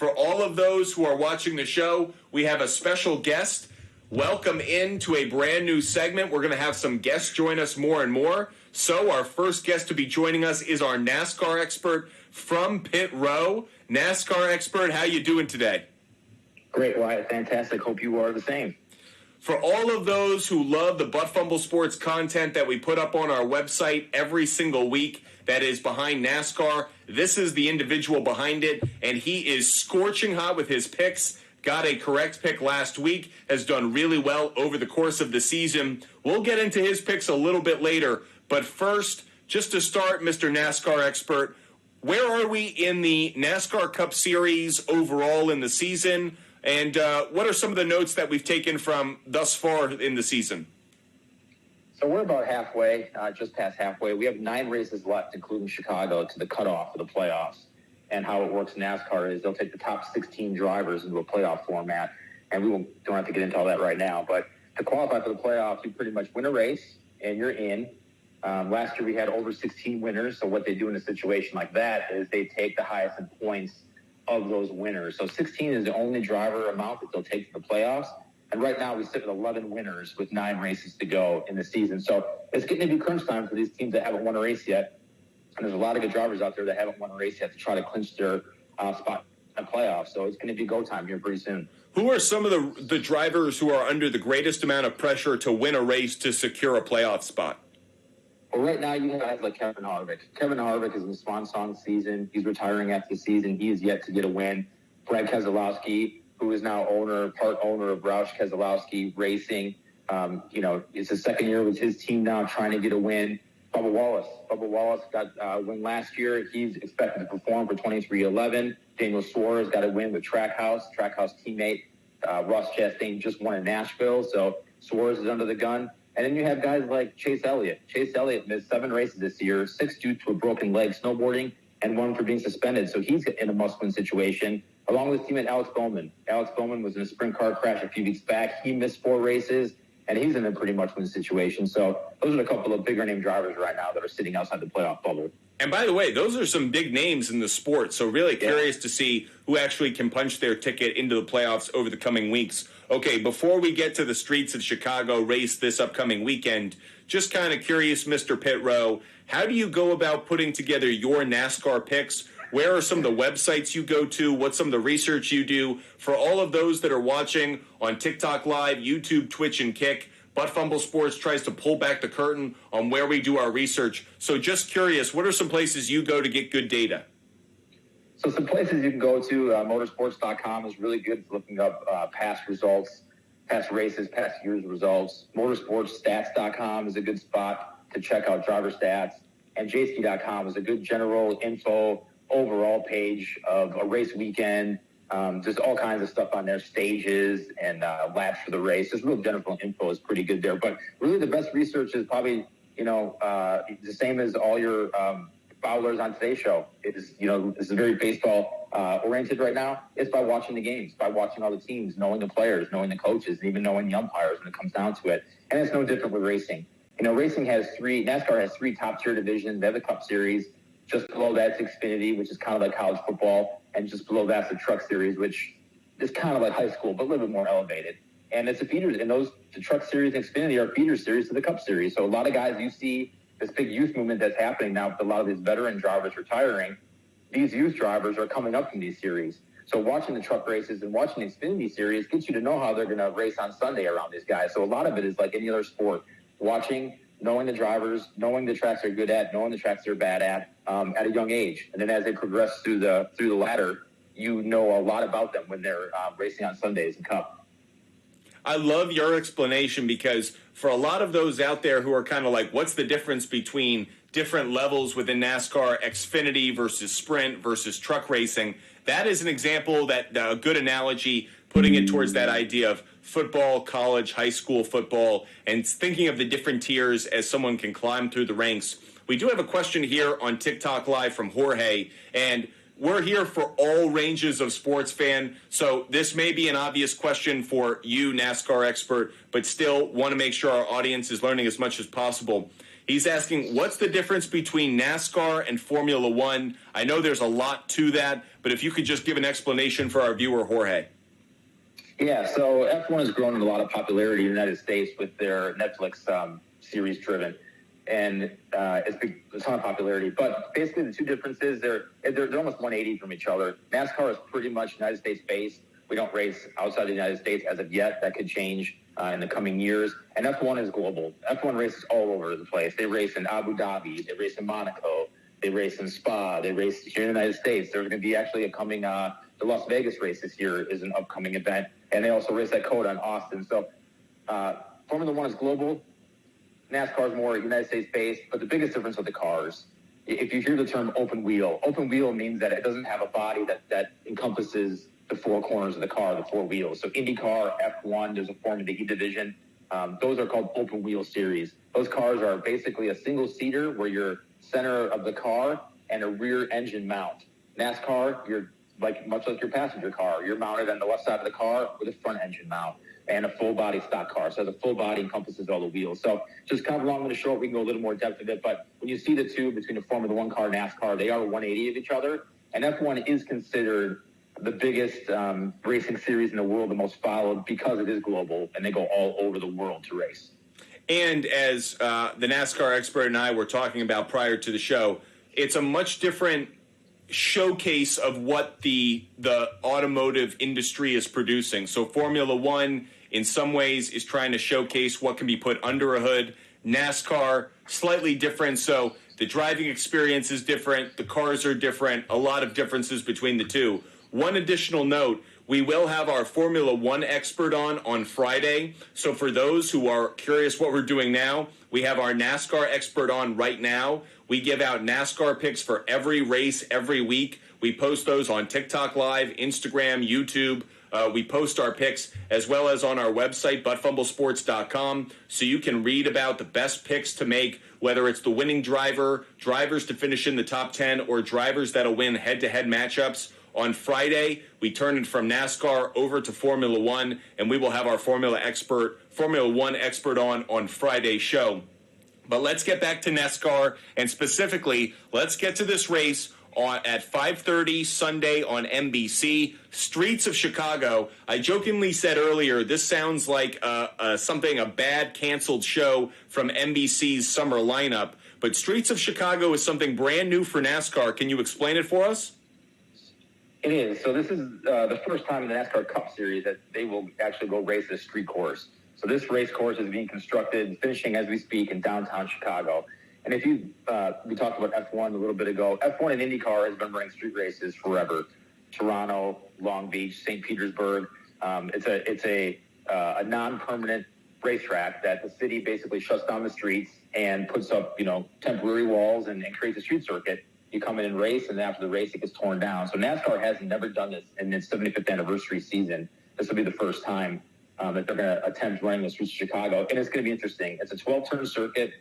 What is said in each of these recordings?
For all of those who are watching the show, we have a special guest. Welcome into a brand new segment. We're going to have some guests join us more and more. So our first guest to be joining us is our NASCAR expert from Pit Row. NASCAR expert, how you doing today? Great, Wyatt. Fantastic. Hope you are the same. For all of those who love the Butt Fumble Sports content that we put up on our website every single week that is behind NASCAR, this is the individual behind it, and he is scorching hot with his picks. Got a correct pick last week, has done really well over the course of the season. We'll get into his picks a little bit later, but first, just to start, Mr. NASCAR expert, where are we in the NASCAR Cup Series overall in the season, and what are some of the notes that we've taken from thus far in the season? So we're about halfway, just past halfway. We have 9 races left, including Chicago, to the cutoff of the playoffs. And how it works in NASCAR is they'll take the top 16 drivers into a playoff format, and don't have to get into all that right now. But to qualify for the playoffs, you pretty much win a race, and you're in. Last year we had over 16 winners, so what they do in a situation like that is they take the highest in points of those winners. So 16 is the only driver amount that they'll take to the playoffs. And right now we sit with 11 winners with 9 races to go in the season. So it's getting to be crunch time for these teams that haven't won a race yet. And there's a lot of good drivers out there that haven't won a race yet to try to clinch their spot in the playoffs. So it's going to be go time here pretty soon. Who are some of the drivers who are under the greatest amount of pressure to win a race to secure a playoff spot? Well, right now you have guys like Kevin Harvick. Kevin Harvick is in the swan song season. He's retiring after the season. He is yet to get a win. Brad Keselowski, who is now part owner of Roush Keselowski Racing. It's his second year with his team now trying to get a win. Bubba Wallace got a win last year. He's expected to perform for 23-11. Daniel Suarez got a win with Trackhouse teammate. Ross Chastain just won in Nashville, so Suarez is under the gun. And then you have guys like Chase Elliott. Chase Elliott missed 7 races this year, 6 due to a broken leg snowboarding, and 1 for being suspended. So he's in a must-win situation, along with his teammate Alex Bowman. Alex Bowman was in a sprint car crash a few weeks back. He missed 4 races. And he's in a pretty much win situation. So those are a couple of bigger name drivers right now that are sitting outside the playoff bubble. And by the way, those are some big names in the sport. So really curious to see who actually can punch their ticket into the playoffs over the coming weeks. Okay, before we get to the streets of Chicago race this upcoming weekend, just kind of curious, Mr. Pit Row, how do you go about putting together your NASCAR picks? Where are some of the websites you go to? What's some of the research you do? For all of those that are watching on TikTok Live, YouTube, Twitch, and Kick, Butt Fumble Sports tries to pull back the curtain on where we do our research. So just curious, what are some places you go to get good data? So some places you can go to, motorsports.com is really good for looking up past results, past races, past year's results. Motorsportsstats.com is a good spot to check out driver stats. And jski.com is a good general info overall page of a race weekend, just all kinds of stuff on there, stages and laps for the race. Just real general info is pretty good there. But really the best research is probably, the same as all your foulers on today's show. This is very baseball oriented right now. It's by watching the games, by watching all the teams, knowing the players, knowing the coaches, and even knowing the umpires when it comes down to it. And it's no different with racing. NASCAR has 3 top tier divisions. They have the Cup Series. Just below that's Xfinity, which is kind of like college football. And just below that's the Truck Series, which is kind of like high school, but a little bit more elevated. And it's a feeder. And the Truck Series and Xfinity are feeder series to the Cup Series. So a lot of guys, you see this big youth movement that's happening now with a lot of these veteran drivers retiring. These youth drivers are coming up from these series. So watching the truck races and watching the Xfinity series gets you to know how they're going to race on Sunday around these guys. So a lot of it is like any other sport. Watching, knowing the drivers, knowing the tracks they're good at, knowing the tracks they're bad at a young age. And then as they progress through the ladder, you know a lot about them when they're racing on Sundays and Cup. I love your explanation because for a lot of those out there who are kind of like, what's the difference between different levels within NASCAR, Xfinity versus Sprint versus truck racing, that is an example that a good analogy, putting it towards that idea of football, college, high school football, and thinking of the different tiers as someone can climb through the ranks. We do have a question here on TikTok Live from Jorge, and we're here for all ranges of sports fan, so this may be an obvious question for you, NASCAR expert, but still want to make sure our audience is learning as much as possible. He's asking, what's the difference between NASCAR and Formula One? I know there's a lot to that, but if you could just give an explanation for our viewer, Jorge. Yeah, so F1 has grown in a lot of popularity in the United States with their Netflix series driven, and it's big, a ton of popularity. But basically, the two differences, they're almost 180 from each other. NASCAR is pretty much United States based. We don't race outside the United States as of yet. That could change in the coming years. And F1 is global. F1 races all over the place. They race in Abu Dhabi. They race in Monaco. They race in Spa. They race here in the United States. There's going to be actually a coming, the Las Vegas race this year is an upcoming event. And they also race at COTA in Austin. So Formula One is global. NASCAR is more United States based. But the biggest difference are the cars. If you hear the term open wheel means that it doesn't have a body that encompasses the four corners of the car, the four wheels. So IndyCar, F1, there's a Formula E division. Those are called open wheel series. Those cars are basically a single seater where you're center of the car and a rear engine mount. NASCAR, you're much like your passenger car. You're mounted on the left side of the car with a front engine mount and a full body stock car. So the full body encompasses all the wheels. So just kind of long and short, we can go a little more depth of it. But when you see the two between the Formula One car and NASCAR, they are 180 of each other. And F1 is considered the biggest racing series in the world, the most followed, because it is global and they go all over the world to race. And as the NASCAR expert and I were talking about prior to the show, it's a much different showcase of what the automotive industry is producing. So Formula One, in some ways, is trying to showcase what can be put under a hood. NASCAR, slightly different. So the driving experience is different. The cars are different. A lot of differences between the two. One additional note, we will have our Formula One expert on Friday. So for those who are curious what we're doing now, we have our NASCAR expert on right now. We give out NASCAR picks for every race every week. We post those on TikTok Live, Instagram, YouTube. We post our picks as well as on our website, buttfumblesports.com, so you can read about the best picks to make, whether it's the winning driver, drivers to finish in the top 10, or drivers that'll win head-to-head matchups. On Friday, we turn it from NASCAR over to Formula One, and we will have our Formula One expert on Friday's show. But let's get back to NASCAR, and specifically, let's get to this race at 5:30 Sunday on NBC, Streets of Chicago. I jokingly said earlier, this sounds like a bad canceled show from NBC's summer lineup, but Streets of Chicago is something brand new for NASCAR. Can you explain it for us? It is. So this is the first time in the NASCAR Cup Series that they will actually go race a street course. So this race course is being constructed, finishing as we speak in downtown Chicago. And if we talked about F1 a little bit ago, F1 and IndyCar has been running street races forever. Toronto, Long Beach, St. Petersburg. It's a non-permanent racetrack that the city basically shuts down the streets and puts up, temporary walls and creates a street circuit. You come in and race, and then after the race, it gets torn down. So NASCAR has never done this in its 75th anniversary season. This will be the first time that they're going to attempt running the streets of Chicago, and it's going to be interesting. It's a 12-turn circuit,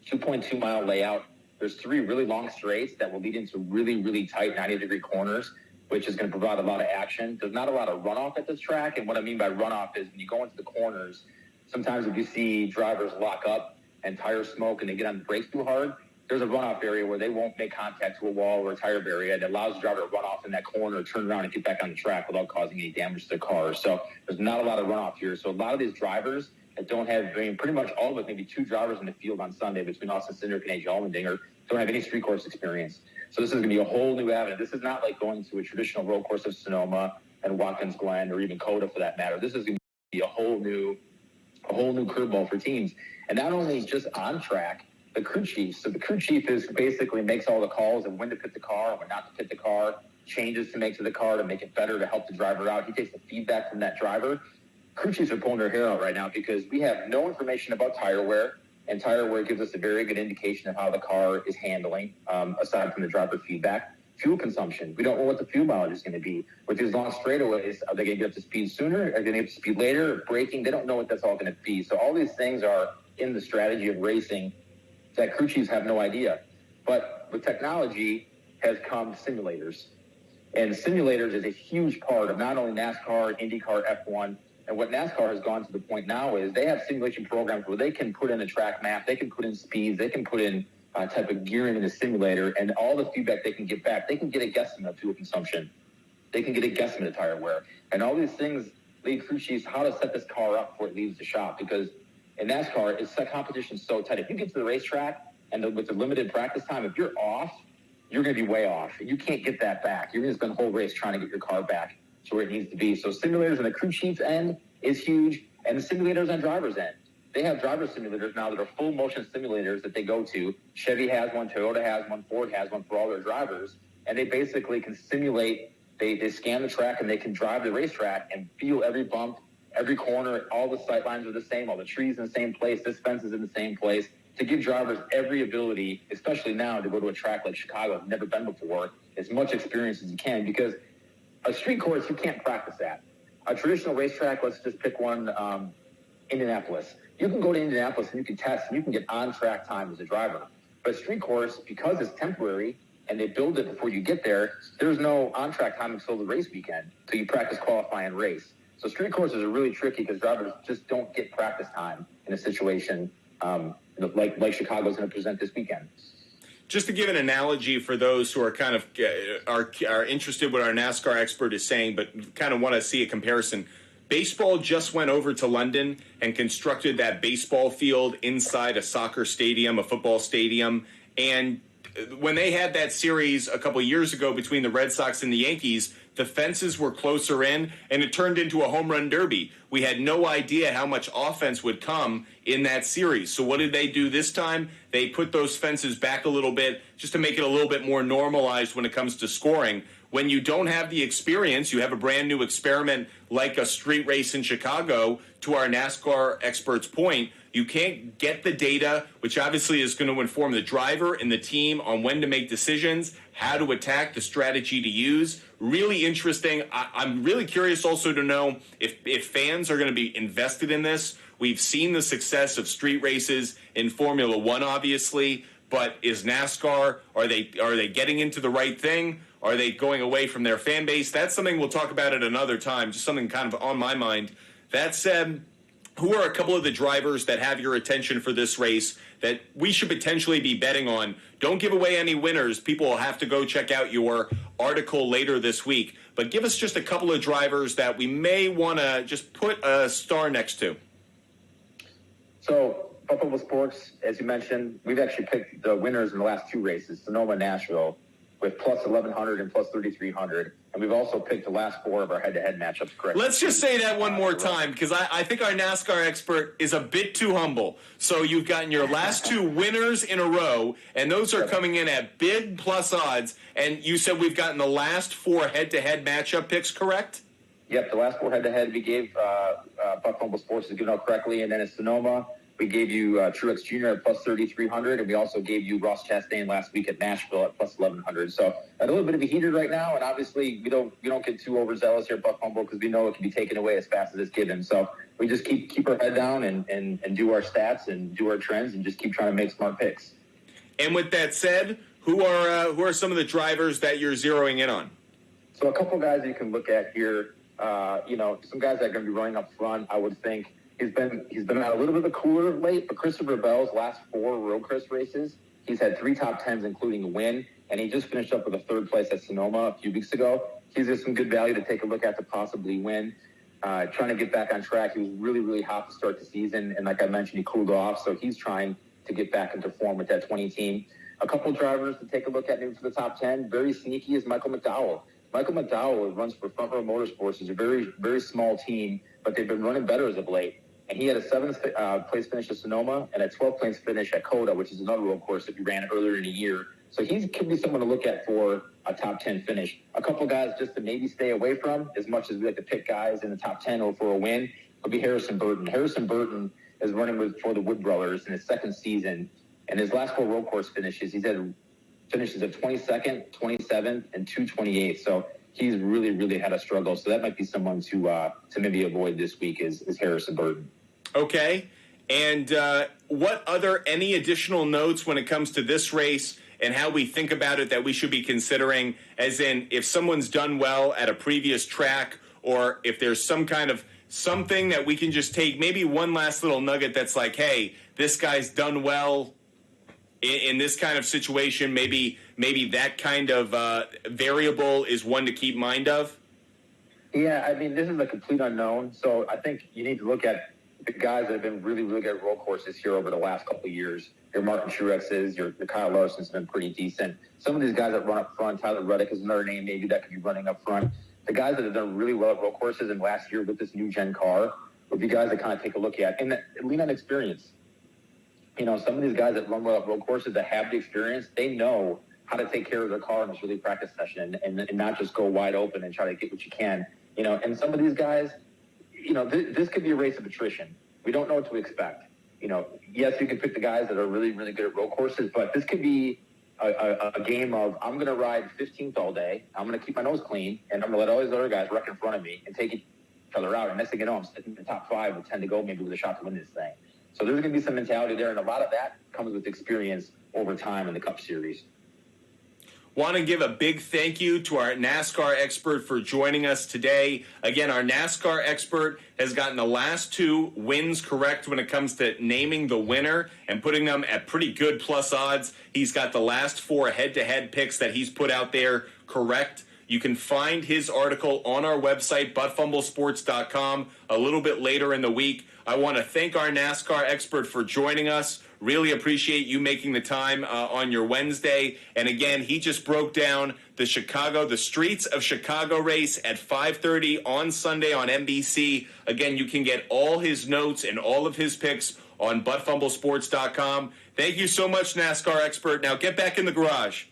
2.2-mile layout. There's 3 really long straights that will lead into really, really tight 90-degree corners, which is going to provide a lot of action. There's not a lot of runoff at this track, and what I mean by runoff is when you go into the corners, sometimes if you see drivers lock up and tire smoke and they get on the brakes too hard, there's a runoff area where they won't make contact to a wall or a tire barrier that allows the driver to run off in that corner, turn around and get back on the track without causing any damage to their car. So there's not a lot of runoff here. So a lot of these drivers that don't have, pretty much all but maybe 2 drivers in the field on Sunday between Austin Cindric and AJ Allmendinger don't have any street course experience. So this is going to be a whole new avenue. This is not like going to a traditional road course of Sonoma and Watkins Glen or even COTA for that matter. This is going to be a whole new curveball for teams. And not only just on track, the crew chief. So the crew chief basically makes all the calls of when to pit the car, when not to pit the car, changes to make to the car to make it better to help the driver out. He takes the feedback from that driver. Crew chiefs are pulling their hair out right now because we have no information about tire wear, and tire wear gives us a very good indication of how the car is handling, aside from the driver feedback. Fuel consumption. We don't know what the fuel mileage is going to be. With these long straightaways, are they going to get up to speed sooner? Are they going to get up to speed later? Braking? They don't know what that's all going to be. So all these things are in the strategy of racing that crew chiefs have no idea. But with technology has come simulators. And simulators is a huge part of not only NASCAR, IndyCar, F1. And what NASCAR has gone to the point now is they have simulation programs where they can put in a track map, they can put in speeds, they can put in type of gearing in the simulator, and all the feedback they can get back. They can get a guesstimate of fuel consumption. They can get a guesstimate of tire wear. And all these things lead crew chiefs how to set this car up before it leaves the shop. Because in NASCAR, it's the competition so tight. If you get to the racetrack and with the limited practice time, if you're off, you're going to be way off. You can't get that back. You're going to spend the whole race trying to get your car back to where it needs to be. So simulators on the crew chief's end is huge, and the simulators on driver's end. They have driver simulators now that are full motion simulators that they go to. Chevy has one, Toyota has one, Ford has one for all their drivers, and they basically can simulate. They scan the track and they can drive the racetrack and feel every bump, every corner. All the sight lines are the same, all the trees in the same place, this fence is in the same place, to give drivers every ability, especially now, to go to a track like Chicago, I've never been before, as much experience as you can, because a street course, you can't practice at. A traditional racetrack, let's just pick one, Indianapolis. You can go to Indianapolis and you can test and you can get on-track time as a driver. But a street course, because it's temporary and they build it before you get there, there's no on-track time until the race weekend, so you practice, qualify, and race. So street courses are really tricky because drivers just don't get practice time in a situation like Chicago's going to present this weekend. Just to give an analogy for those who are kind of are interested in what our NASCAR expert is saying, but kind of want to see a comparison. Baseball just went over to London and constructed that baseball field inside a soccer stadium, a football stadium. And when they had that series a couple of years ago between the Red Sox and the Yankees, the fences were closer in, and it turned into a home run derby. We had no idea how much offense would come in that series. So what did they do this time? They put those fences back a little bit just to make it a little bit more normalized when it comes to scoring. When you don't have the experience, you have a brand new experiment like a street race in Chicago, to our NASCAR expert's point, you can't get the data, which obviously is going to inform the driver and the team on when to make decisions, how to attack, the strategy to use. Really interesting. I'm really curious also to know if fans are going to be invested in this. We've seen the success of street races in Formula One, obviously, but is NASCAR, are they getting into the right thing? Are they going away from their fan base? That's something we'll talk about at another time, just something kind of on my mind. That said, who are a couple of the drivers that have your attention for this race that we should potentially be betting on? Don't give away any winners. People will have to go check out your article later this week. But give us just a couple of drivers that we may want to just put a star next to. So, Fumble Sports, as you mentioned, we've actually picked the winners in the last two races, Sonoma and Nashville, with plus 1,100 and plus 3,300. And we've also picked the last four of our head-to-head matchups correctly. Let's just say that one more time, because I think our NASCAR expert is a bit too humble. So you've gotten your last two winners in a row, and those are coming in at big plus odds. And you said we've gotten the last four head-to-head matchup picks correct? Yep, the last four head-to-head we gave Buck Fumble Sports is given out correctly. And then at Sonoma, we gave you Truex Jr. at plus 3,300, and we also gave you Ross Chastain last week at Nashville at plus 1,100. So a little bit of a heater right now, and obviously we don't get too overzealous here at Buck Fumble because we know it can be taken away as fast as it's given. So we just keep our head down and do our stats and do our trends and just keep trying to make smart picks. And with that said, who are some of the drivers that you're zeroing in on? So a couple guys that you can look at here. Some guys that are going to be running up front, I would think. He's been out a little bit of a cooler of late, but Christopher Bell's last four road course races, he's had three top tens, including a win, and he just finished up with a third place at Sonoma a few weeks ago. He's got some good value to take a look at to possibly win. Trying to get back on track. He was really, really hot to start the season, and like I mentioned, he cooled off, so he's trying to get back into form with that 20 team. A couple drivers to take a look at maybe for the top 10. Very sneaky is Michael McDowell. Michael McDowell runs for Front Row Motorsports. It's a very, very small team, but they've been running better as of late. And he had a 7th place finish at Sonoma and a 12th place finish at Coda, which is another road course that we ran earlier in the year. So he could be someone to look at for a top 10 finish. A couple guys just to maybe stay away from, as much as we like to pick guys in the top 10 or for a win, would be Harrison Burton. Harrison Burton is running for the Wood Brothers in his second season. And his last four road course finishes, he's had finishes at 22nd, 27th, and 228. So he's really, really had a struggle. So that might be someone to maybe avoid this week is Harrison Burton. Okay. And any additional notes when it comes to this race and how we think about it that we should be considering, as in if someone's done well at a previous track or if there's some kind of something that we can just take, maybe one last little nugget that's like, hey, this guy's done well in this kind of situation. Maybe that kind of variable is one to keep mind of. Yeah, I mean, this is a complete unknown. So I think you need to look at the guys that have been really, really good at road courses here over the last couple of years. Your Martin Truexes, your Kyle Larson's been pretty decent. Some of these guys that run up front, Tyler Reddick is another name maybe that could be running up front. The guys that have done really well at road courses in last year with this new gen car would be guys that kind of take a look at and lean on experience. You know, some of these guys that run well at road courses that have the experience, they know how to take care of their car in this really practice session and not just go wide open and try to get what you can. You know, and some of these guys, you know, this could be a race of attrition. We don't know what to expect. You know, yes, you can pick the guys that are really, really good at road courses, but this could be a game of I'm going to ride 15th all day. I'm going to keep my nose clean, and I'm going to let all these other guys wreck in front of me and take each other out. And next thing you know, I'm sitting in the top 5 with 10 to go, maybe with a shot to win this thing. So there's going to be some mentality there, and a lot of that comes with experience over time in the Cup Series. Want to give a big thank you to our NASCAR expert for joining us today. Again, our NASCAR expert has gotten the last 2 wins correct when it comes to naming the winner and putting them at pretty good plus odds. He's got the last 4 head-to-head picks that he's put out there correct. You can find his article on our website, buttfumblesports.com, a little bit later in the week. I want to thank our NASCAR expert for joining us. Really appreciate you making the time on your Wednesday. And again, he just broke down the Streets of Chicago race at 5:30 on Sunday on NBC. Again, you can get all his notes and all of his picks on buttfumblesports.com. Thank you so much, NASCAR expert. Now get back in the garage.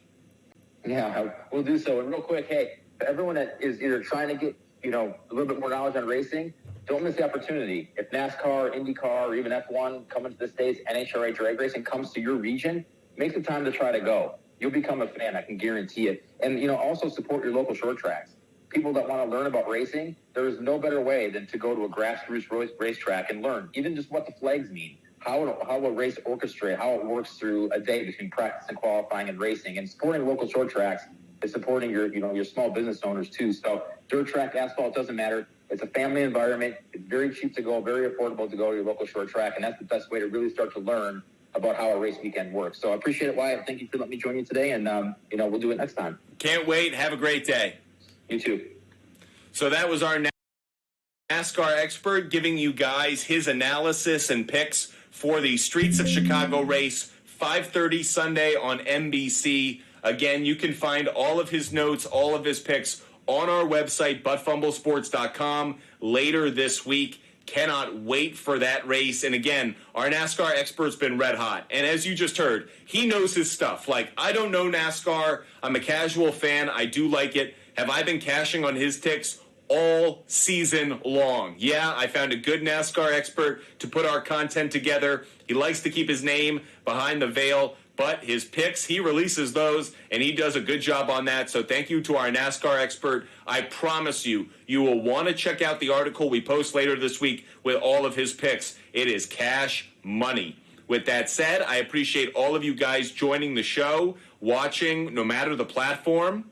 Yeah, we'll do so. And real quick, hey, for everyone that is either trying to get, you know, a little bit more knowledge on racing, don't miss the opportunity. If NASCAR, IndyCar, or even F1 coming to the States, NHRA drag racing comes to your region, make the time to try to go. You'll become a fan, I can guarantee it. And, you know, also support your local short tracks. People that want to learn about racing, there is no better way than to go to a grassroots racetrack and learn, even just what the flags mean, how a race orchestrates, how it works through a day between practice and qualifying and racing. And supporting local short tracks is supporting your small business owners too. So dirt track, asphalt, doesn't matter. It's a family environment. It's very cheap to go, very affordable to go to your local short track, and that's the best way to really start to learn about how a race weekend works. So I appreciate it, Wyatt. Thank you for letting me join you today, and we'll do it next time. Can't wait. Have a great day. You too. So that was our NASCAR expert giving you guys his analysis and picks for the Streets of Chicago race, 5:30 Sunday on NBC. Again, you can find all of his notes, all of his picks on our website, buttfumblesports.com, later this week. Cannot wait for that race. And again, our NASCAR expert's been red hot. And as you just heard, he knows his stuff. Like, I don't know NASCAR. I'm a casual fan. I do like it. Have I been cashing on his picks all season long? Yeah, I found a good NASCAR expert to put our content together. He likes to keep his name behind the veil, but his picks, he releases those, and he does a good job on that. So thank you to our NASCAR expert. I promise you, you will want to check out the article we post later this week with all of his picks. It is cash money. With that said, I appreciate all of you guys joining the show, watching, no matter the platform.